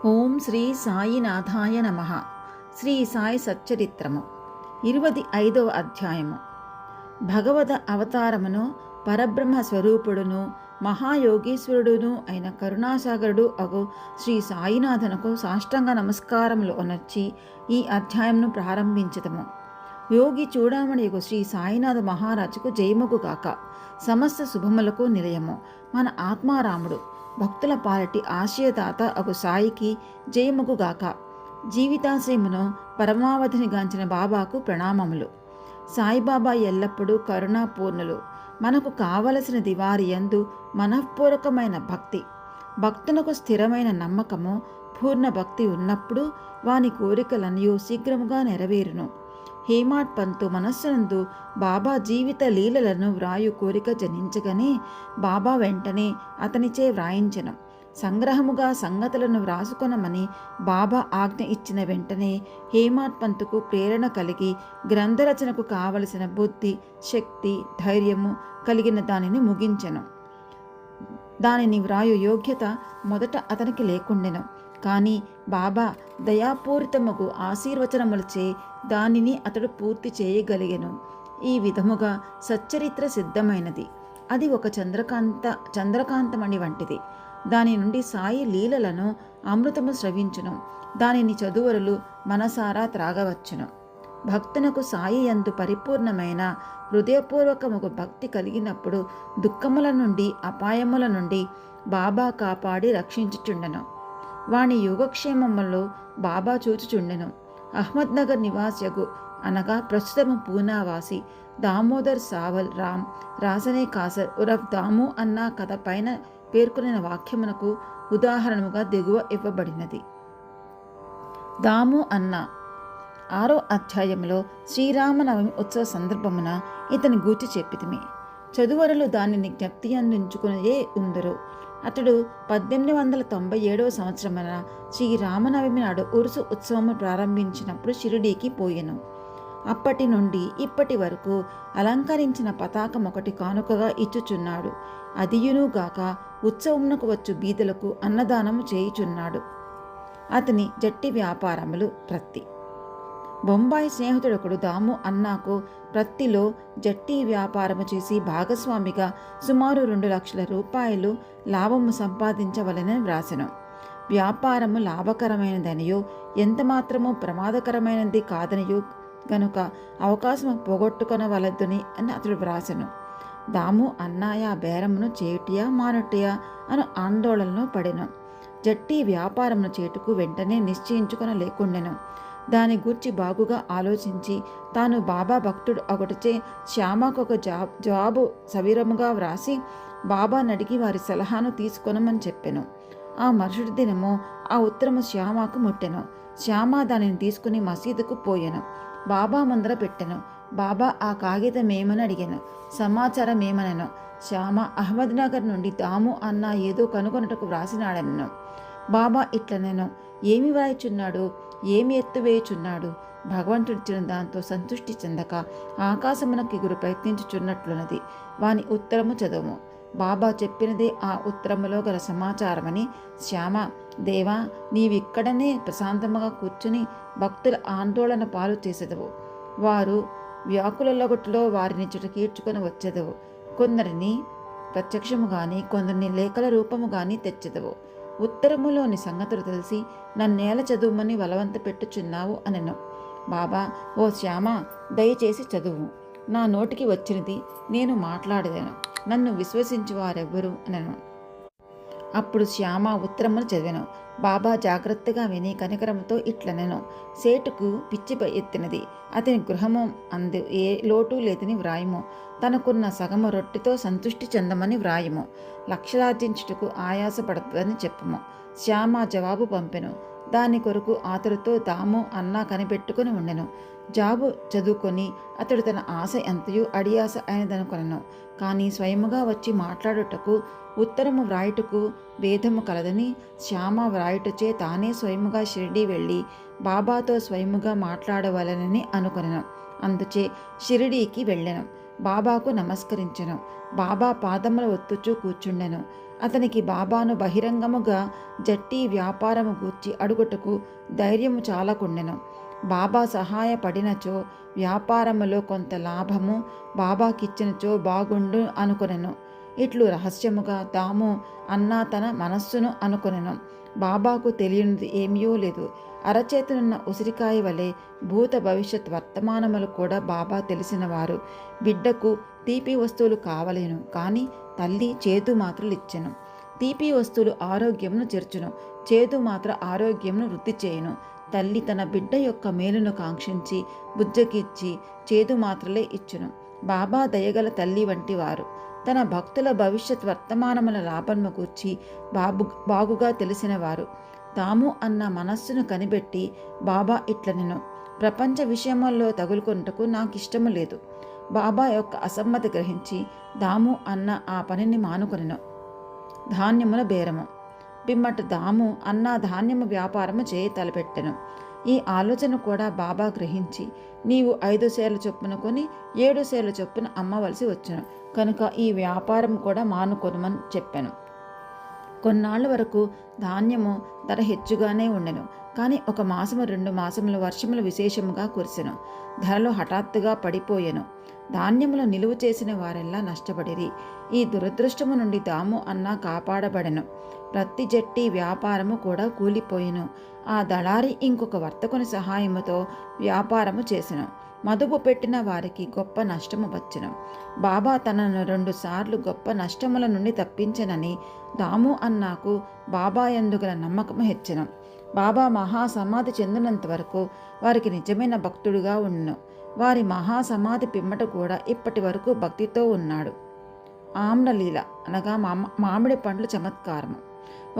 ఓం శ్రీ సాయినాథాయ నమః. శ్రీ సాయి సచ్చరిత్రము 25వ అధ్యాయము. భగవద అవతారమును పరబ్రహ్మ స్వరూపుడును మహాయోగీశ్వరుడును అయిన కరుణాసాగరుడు అగు శ్రీ సాయినాథనకు సాష్టాంగ నమస్కారములు అనర్చి ఈ అధ్యాయంను ప్రారంభించదము. యోగి చూడామణియగు శ్రీ సాయినాథ మహారాజుకు జయముగుగాక. సమస్త శుభములకు నిలయము మన ఆత్మారాముడు భక్తుల పాలటి ఆశయదాత అగు సాయికి జయముగుగాక. జీవితాశ్రయమును పరమావధిని గాంచిన బాబాకు ప్రణామములు. సాయిబాబా ఎల్లప్పుడూ కరుణాపూర్ణులు. మనకు కావలసినది వారి యందు మనఃపూర్వకమైన భక్తి. భక్తులకు స్థిరమైన నమ్మకము, పూర్ణ భక్తి ఉన్నప్పుడు వాని కోరికలన్నీ శీఘ్రముగా నెరవేరును. హేమాడ్ పంతు మనస్సునందు బాబా జీవిత లీలలను వ్రాయు కోరిక జనించగానే బాబా వెంటనే అతనిచే వ్రాయించెను. సంగ్రహముగా సంగతులను వ్రాసుకొనమని బాబా ఆజ్ఞ ఇచ్చిన వెంటనే హేమాడ్ పంతుకు ప్రేరణ కలిగి గ్రంథరచనకు కావలసిన బుద్ధి, శక్తి, ధైర్యము కలిగిన దానిని ముగించెను. దానిని వ్రాయు యోగ్యత మొదట అతనికి లేకుండెను. కానీ బాబా దయాపూరితముగు ఆశీర్వచనములచే దానిని అతడు పూర్తి చేయగలిగెను. ఈ విధముగా సచ్చరిత్ర సిద్ధమైనది. అది ఒక చంద్రకాంతమణి వంటిది. దాని నుండి సాయి లీలలను అమృతము స్రవించును. దానిని చదువరులు మనసారా త్రాగవచ్చును. భక్తునకు సాయి యందు పరిపూర్ణమైన హృదయపూర్వకముగు భక్తి కలిగినప్పుడు దుఃఖముల నుండి, అపాయముల నుండి బాబా కాపాడి రక్షించుచుండెను. వాని యోగక్షేమములో బాబా చూచుచుండెను. అహ్మద్నగర్ నివాస్యగు అనగా ప్రస్తుతము పూనావాసి దామోదర్ సావల్ రామ్ రాసనే కాసర్ ఉరఫ్ దాము అన్న కథ పైన పేర్కొనిన వాక్యమునకు ఉదాహరణముగా దిగువ ఇవ్వబడినది. దాము అన్న 6వ అధ్యాయంలో శ్రీరామనవమి ఉత్సవ సందర్భమున ఇతని గూర్చి చెప్పితిమి. చదువరులు దానిని జ్ఞప్తి అందించుకునే ఉందరు. అతడు 1897వ సంవత్సరమున శ్రీరామనవమి నాడు ఉరుసు ఉత్సవము ప్రారంభించినప్పుడు షిరిడీకి పోయెను. అప్పటి నుండి ఇప్పటి వరకు అలంకరించిన పతాకం ఒకటి కానుకగా ఇచ్చుచున్నాడు. అదియునుగాక ఉత్సవమునకు వచ్చు బీదలకు అన్నదానము చేయుచున్నాడు. అతని జట్టి వ్యాపారములు ప్రత్తి. బొంబాయి స్నేహితుడొకడు దాము అన్నాకు ప్రత్తిలో జట్టి వ్యాపారము చేసి భాగస్వామిగా సుమారు 2 లక్షల రూపాయలు లాభము సంపాదించవలెనని వ్రాసెను. వ్యాపారము లాభకరమైనదనియో ఎంతమాత్రమూ ప్రమాదకరమైనది కాదనియో గనుక అవకాశము పోగొట్టుకొనవలద్దని అని అతడు వ్రాసెను. దాము అన్నాయ బేరమును చేయుటియా మానుటియా అని ఆందోళనలో పడెను. జట్టి వ్యాపారమును చేటుకు వెంటనే నిశ్చయించుకొన లేకుండెను. దాని గూర్చి బాగుగా ఆలోచించి తాను బాబా భక్తుడు ఒకటిచే శ్యామకు ఒక జవాబు సవిరముగా వ్రాసి బాబాను అడిగి వారి సలహాను తీసుకొనమని చెప్పెను. ఆ మరుసటి దినము ఆ ఉత్తరము శ్యామకు ముట్టెను. శ్యామ దానిని తీసుకుని మసీదుకు పోయెను. బాబా ముందర పెట్టెను. బాబా ఆ కాగితం ఏమని అడిగాను. సమాచారం ఏమనెను. శ్యామ అహ్మద్నగర్ నుండి దాము అన్న ఏదో కనుగొనటకు వ్రాసినాడనెను. బాబా ఇట్లనెను, ఏమి వ్రాయిచున్నాడు, ఏమి ఎత్తువేయుచున్నాడు. భగవంతుడిచ్చిన దాంతో సంతృష్టి చెందక ఆకాశమునకు ఎగురు ప్రయత్నించుచున్నట్లున్నది. వాని ఉత్తరము చదువు. బాబా చెప్పినదే ఆ ఉత్తరములో గల సమాచారమని. శ్యామ, దేవా, నీవిక్కడనే ప్రశాంతముగా కూర్చుని భక్తుల ఆందోళన పాలు చేసేదవు. వారు వ్యాకులొగట్లో వారిని చుటకీడ్చుకొని వచ్చేదవు. కొందరిని ప్రత్యక్షము గాని కొందరిని లేఖల రూపము గాని తెచ్చెదవు. ఉత్తరములోని సంగతులు తెలిసి నన్నేల చదువుమని బలవంత పెట్టుచున్నావు అనెను. బాబా, ఓ శ్యామ, దయచేసి చదువు. నా నోటికి వచ్చినది నేను మాట్లాడేదను. నన్ను విశ్వసించు వారెవ్వరు అనెను. అప్పుడు శ్యామ ఉత్తరమును చదివాను. బాబా జాగ్రత్తగా విని కనికరముతో ఇట్లనెను, సేటుకు పిచ్చి ఎత్తినది. అతని గృహము అందు ఏ లోటు లేదని వ్రాయము. తనకున్న సగము రొట్టెతో సంతృష్టి చెందమని వ్రాయము. లక్షలార్జించుటకు ఆయాసపడుతుందని చెప్పము. శ్యామ జవాబు పంపెను. దాని కొరకు ఆతరుతో దాము అన్నా కనిపెట్టుకుని ఉండెను. జాబు చదువుకొని అతడు తన ఆశ ఎంతయో అడియాస అయినదనుకొనెను. కానీ స్వయముగా వచ్చి మాట్లాడుటకు, ఉత్తరము వ్రాయుటకు భేదము కలదని శ్యామ వ్రాయుటచే తానే స్వయముగా షిరిడీ వెళ్ళి బాబాతో స్వయముగా మాట్లాడవలనని అనుకొనెను. అందుచే షిరిడీకి వెళ్ళెను. బాబాకు నమస్కరించెను. బాబా పాదముల ఒత్తుచూ కూర్చుండెను. అతనికి బాబాను బహిరంగముగా జట్టి వ్యాపారము గూర్చి అడుగుటకు ధైర్యము చాలకుండెను. బాబా సహాయపడినచో వ్యాపారములో కొంత లాభము బాబాకిచ్చినచో బాగుండు అనుకొనెను. ఇట్లు రహస్యముగా దాము అన్న తన మనస్సును అనుకొనెను. బాబాకు తెలియనిది ఏమీయూ లేదు. అరచేతునున్న ఉసిరికాయ వలె భూత భవిష్యత్ వర్తమానములు కూడా బాబా తెలిసినవారు. బిడ్డకు తీపి వస్తువులు కావలేను, కానీ తల్లి చేదు మాత్రలు ఇచ్చెను. తీపి వస్తువులు ఆరోగ్యమును చేర్చును, చేదు మాత్ర ఆరోగ్యమును వృద్ధి చేయును. తల్లి తన బిడ్డ యొక్క మేలును కాంక్షించి బుజ్జకిచ్చి చేదు మాత్రలే ఇచ్చును. బాబా దయగల తల్లి వంటి వారు. తన భక్తుల భవిష్యత్ వర్తమానముల లాభము గూర్చి బాగుగా తెలిసినవారు. తాము అన్న మనస్సును కనిపెట్టి బాబా ఇట్లనెను, ప్రపంచ విషయముల్లో తగులుకొనుటకు నాకిష్టము లేదు. బాబా యొక్క అసమ్మతి గ్రహించి దాము అన్న ఆ పనిని మానుకొనెను. ధాన్యముల బేరము. పిమ్మట దాము అన్న ధాన్యము వ్యాపారము చేయ తలపెట్టెను. ఈ ఆలోచన కూడా బాబా గ్రహించి, నీవు 5 సేర్ల చొప్పున కొని 7 సేర్ల చొప్పున అమ్మవలసి వచ్చును, కనుక ఈ వ్యాపారం కూడా మానుకొనమని చెప్పాను. కొన్నాళ్ల వరకు ధాన్యము ధర హెచ్చుగానే ఉండెను. కానీ 1 మాసము 2 మాసములు వర్షములు విశేషముగా కురిసెను. ధరలు హఠాత్తుగా పడిపోయెను. ధాన్యములు నిలువ చేసిన వారెల్లా నష్టపడిరి. ఈ దురదృష్టము నుండి దాము అన్న కాపాడబడెను. ప్రతి జట్టి వ్యాపారము కూడా కూలిపోయెను. ఆ దళారి ఇంకొక వర్తకుని సహాయముతో వ్యాపారము చేసెను. మదుపు పెట్టిన వారికి గొప్ప నష్టము వచ్చెను. బాబా తనను 2 సార్లు గొప్ప నష్టముల నుండి తప్పించెనని దాము అన్నాకు బాబా యందుగల నమ్మకము హెచ్చెను. బాబా మహాసమాధి చెందినంత వరకు వారికి నిజమైన భక్తుడుగా ఉన్ను. వారి మహాసమాధి పిమ్మట కూడా ఇప్పటి వరకు భక్తితో ఉన్నాడు. ఆమ్రలీల అనగా మామిడి పండ్లు చమత్కారము.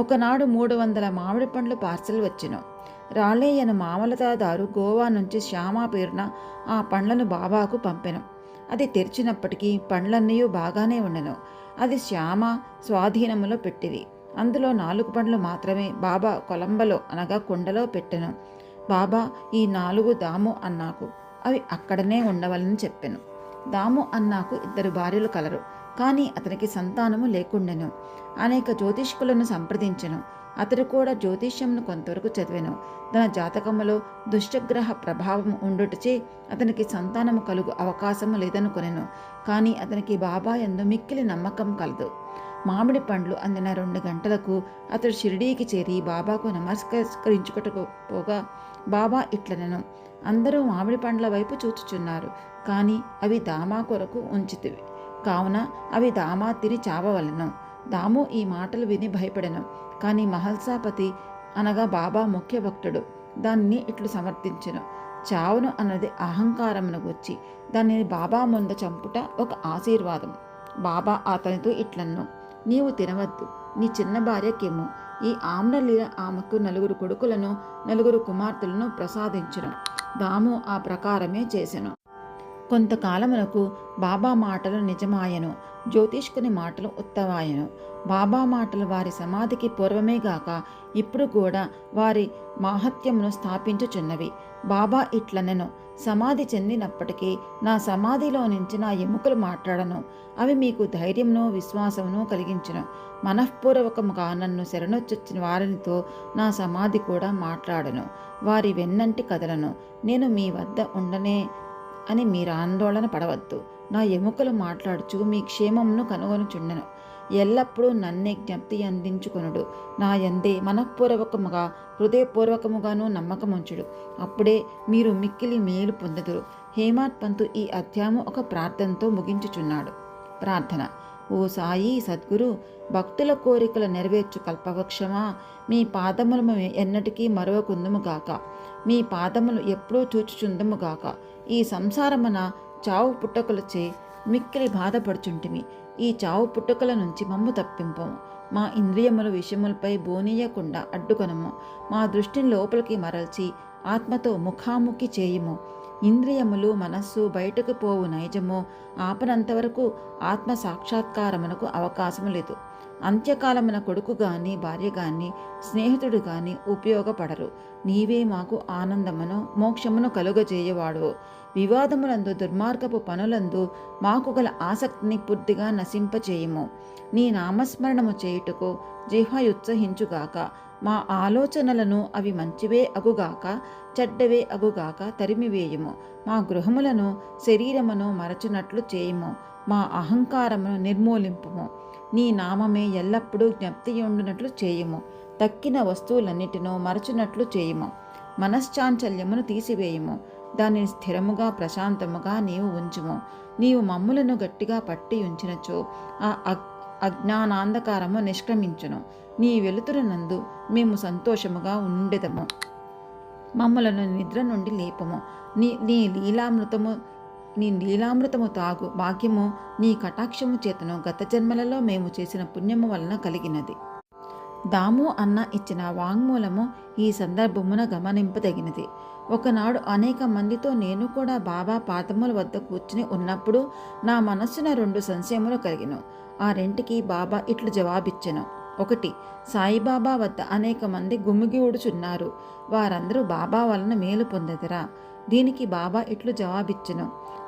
ఒకనాడు 300 మామిడి పండ్లు పార్సల్ వచ్చెను. రాలేయను మామలతాదారు గోవా నుంచి శ్యామ పేరున ఆ పండ్లను బాబాకు పంపెను. అది తెరిచినప్పటికీ పండ్లన్నీ బాగానే ఉండెను. అది శ్యామ స్వాధీనములో పెట్టిది. అందులో 4 పండ్లు మాత్రమే బాబా కొలంబలో అనగా కుండలో పెట్టెను. బాబా ఈ 4 దాము అన్నాకు, అవి అక్కడనే ఉండవలని చెప్పెను. దాము అన్నాకు 2 భార్యలు కలరు, కానీ అతనికి సంతానము లేకుండెను. అనేక జ్యోతిష్కులను సంప్రదించెను. అతడు కూడా జ్యోతిష్యమును కొంతవరకు చదివెను. తన జాతకములో దుష్టగ్రహ ప్రభావం ఉండుటచే అతనికి సంతానము కలుగు అవకాశము లేదనుకొనెను. కానీ అతనికి బాబా యందు మిక్కిలి నమ్మకం కలదు. మామిడి పండ్లు అందిన 2 గంటలకు అతడు షిరిడీకి చేరి బాబాకు నమస్కరించుటకు పోగా బాబా ఇట్లనెను, అందరూ మామిడి పండ్ల వైపు చూచుచున్నారు, కానీ అవి దామా కొరకు ఉంచితివి, కావున అవి దామా తిని చావవలెను. దాము ఈ మాటలు విని భయపడెను. కానీ మహల్సాపతి అనగా బాబా ముఖ్య భక్తుడు దాన్ని ఇట్లు సమర్థించెను. చావును అన్నది అహంకారమును గూర్చి, దానిని బాబా ముందు చంపుట ఒక ఆశీర్వాదం. బాబా అతనితో ఇట్లన్ను, నీవు తినవద్దు, నీ చిన్న భార్యకేమో. ఈ ఆమ్రలీల ఆమెకు 4 కొడుకులను 4 కుమార్తెలను ప్రసాదించెను. దాము ఆ ప్రకారమే చేసెను. కొంతకాలమునకు బాబా మాటలు నిజమాయను, జ్యోతిష్కుని మాటలు ఉత్తవాయను. బాబా మాటలు వారి సమాధికి పూర్వమే గాక ఇప్పుడు కూడా వారి మాహత్యమును స్థాపించుచున్నవి. బాబా ఇట్లనెను, సమాధి చెందినప్పటికీ నా సమాధిలో నుంచి నా ఎముకలు మాట్లాడను. అవి మీకు ధైర్యమును విశ్వాసమును కలిగించును. మనఃపూర్వకముగా నన్ను శరణొచ్చొచ్చిన వారితో నా సమాధి కూడా మాట్లాడను. వారి వెన్నంటి కదలను. నేను మీ వద్ద ఉండనే అని మీరు ఆందోళన పడవద్దు. నా ఎముకలు మాట్లాడుచు మీ క్షేమమును కనుగొనుచుండెను. ఎల్లప్పుడూ నన్నే జ్ఞప్తి అందించుకొనుడు. నా యందే మనఃపూర్వకముగా హృదయపూర్వకముగాను నమ్మకముంచుడు. అప్పుడే మీరు మిక్కిలి మేలు పొందుదురు. హేమాడ్ పంతు ఈ అధ్యాయము ఒక ప్రార్థనతో ముగించుచున్నాడు. ప్రార్థన. ఓ సాయి సద్గురు, భక్తుల కోరికలు నెరవేర్చు కల్పవృక్షమా, మీ పాదములు ఎన్నటికీ మరవకుందుముగాక. మీ పాదములు ఎప్పుడూ చూచుచుందుముగాక. ఈ సంసారమున చావు పుట్టకలచే మిక్కిలి బాధపడుచుంటిమి. ఈ చావు పుట్టుకల నుంచి మమ్ము తప్పింపము. మా ఇంద్రియముల విషయములపై బోనీయకుండా అడ్డుకొనము. మా దృష్టిని లోపలికి మరల్చి ఆత్మతో ముఖాముఖి చేయుము. ఇంద్రియములు మనస్సు బయటకు పోవు నైజము ఆపనంతవరకు ఆత్మ సాక్షాత్కారమునకు అవకాశము లేదు. అంత్యకాలమున కొడుకు గాని భార్య గాని స్నేహితుడు గాని ఉపయోగపడరు. నీవే మాకు ఆనందమును మోక్షమును కలుగజేయవాడు. వివాదములందు దుర్మార్గపు పనులందు మాకు గల ఆసక్తిని పూర్తిగా నశింపచేయుము. నీ నామస్మరణము చేయుటకు జిహ్వయుత్సహించుగాక. మా ఆలోచనలను అవి మంచివే అగుగాక చెడ్డవే అగుగాక తరిమివేయుము. మా గృహములను శరీరమును మరచునట్లు చేయుము. మా అహంకారమును నిర్మూలింపుము. నీ నామమే ఎల్లప్పుడూ జ్ఞప్తియుండునట్లు చేయుము. తక్కిన వస్తువులన్నిటినూ మరచునట్లు చేయుము. మనశ్చాంచల్యమును తీసివేయుము. దానిని స్థిరముగా ప్రశాంతముగా నీవు ఉంచుము. నీవు మమ్ములను గట్టిగా పట్టి ఉంచినచో ఆ అజ్ఞానాంధకారము నిష్క్రమించును. నీ వెలుతురునందు మేము సంతోషముగా ఉండెదము. మమ్మలను నిద్ర నుండి లేపము. నీ లీలామృతము తాగు భాగ్యము నీ కటాక్షము చేతను గత జన్మలలో మేము చేసిన పుణ్యము వలన కలిగినది. దాము అన్న ఇచ్చిన వాంగ్మూలము ఈ సందర్భమున గమనింపదగినది. ఒకనాడు అనేక మందితో నేను కూడా బాబా పాదముల వద్ద కూర్చుని ఉన్నప్పుడు నా మనస్సున 2 సంశయములు కలిగిను. ఆ రెంటికి బాబా ఇట్లు జవాబిచ్చెను. 1. సాయిబాబా వద్ద అనేక మంది గుమిగూడుచున్నారు. వారందరూ బాబా వలన మేలు పొందెదరా? దీనికి బాబా ఇట్లు జవాబిచ్చెను.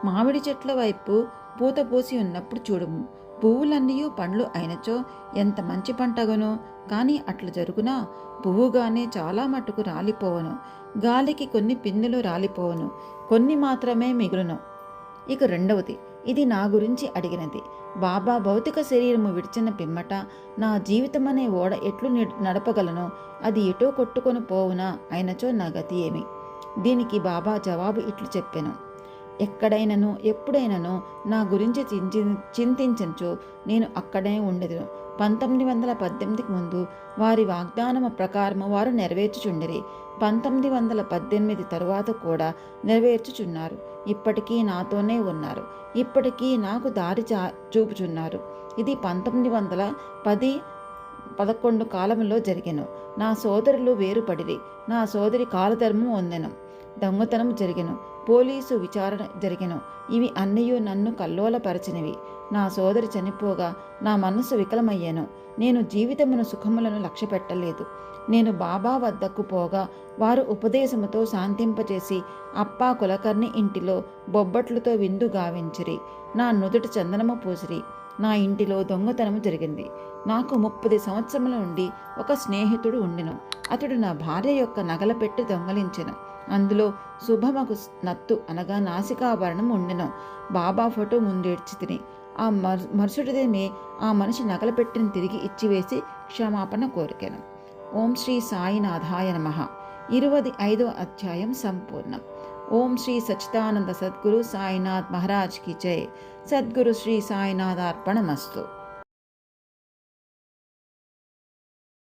మామిడి చెట్ల వైపు పూత పూసి ఉన్నప్పుడు చూడుము. పువ్వులన్నీ పండ్లు అయినచో ఎంత మంచి పంటగను. కానీ అట్లు జరుగునా? పువ్వుగానే చాలా మట్టుకు రాలిపోవను. గాలికి కొన్ని పిందెలు రాలిపోవను, కొన్ని మాత్రమే మిగులును. ఇక 2వది, ఇది నా గురించి అడిగినది. బాబా భౌతిక శరీరము విడిచిన పిమ్మట నా జీవితమనే ఓడ ఎట్లు నడపగలను? అది ఎటో కొట్టుకొని పోవునా? అయినచో నా గతి ఏమి? దీనికి బాబా జవాబు ఇట్లు చెప్పెను. ఎక్కడైనను ఎప్పుడైనను నా గురించి చింతించంచో నేను అక్కడే ఉండెదను. 1918కి ముందు వారి వాగ్దానము ప్రకారము వారు నెరవేర్చుచుండిరి. 1918 తరువాత కూడా నెరవేర్చుచున్నారు. ఇప్పటికీ నాతోనే ఉన్నారు. ఇప్పటికీ నాకు దారి చూపుచున్నారు. ఇది 1910-11 కాలంలో జరిగెను. నా సోదరులు వేరుపడిరి. నా సోదరి కాలధర్మం పొందెను. దొంగతనం జరిగెను. పోలీసు విచారణ జరిగెను. ఇవి అన్నయూ నన్ను కల్లోలపరచినవి. నా సోదరి చనిపోగా నా మనస్సు వికలమయ్యాను. నేను జీవితమును సుఖములను లక్ష్యపెట్టలేదు. నేను బాబా వద్దకు పోగా వారు ఉపదేశముతో శాంతింపచేసి అప్పా కులకర్ణి ఇంటిలో బొబ్బట్లతో విందు గావించిరి. నా నుదుట చందనము పూసిరి. నా ఇంటిలో దొంగతనము జరిగింది. నాకు 30 సంవత్సరముల నుండి ఒక స్నేహితుడు ఉండెను. అతడు నా భార్య యొక్క నగల పెట్టి దొంగలించెను. అందులో శుభమగు నత్తు అనగా నాసికాభరణం ఉండెను. బాబా ఫోటో ముందేడ్చి తిని ఆ మరుసటిదేమే ఆ మనిషి నగల పెట్టిన తిరిగి ఇచ్చివేసి క్షమాపణ కోరికెను. ఓం శ్రీ సాయినాథాయ నమః. 25వ అధ్యాయం సంపూర్ణం. ఓం శ్రీ సచ్చిదానంద సద్గురు సాయినాథ్ మహారాజ్ కి జై. సద్గురు శ్రీ సాయినాథార్పణమస్తు.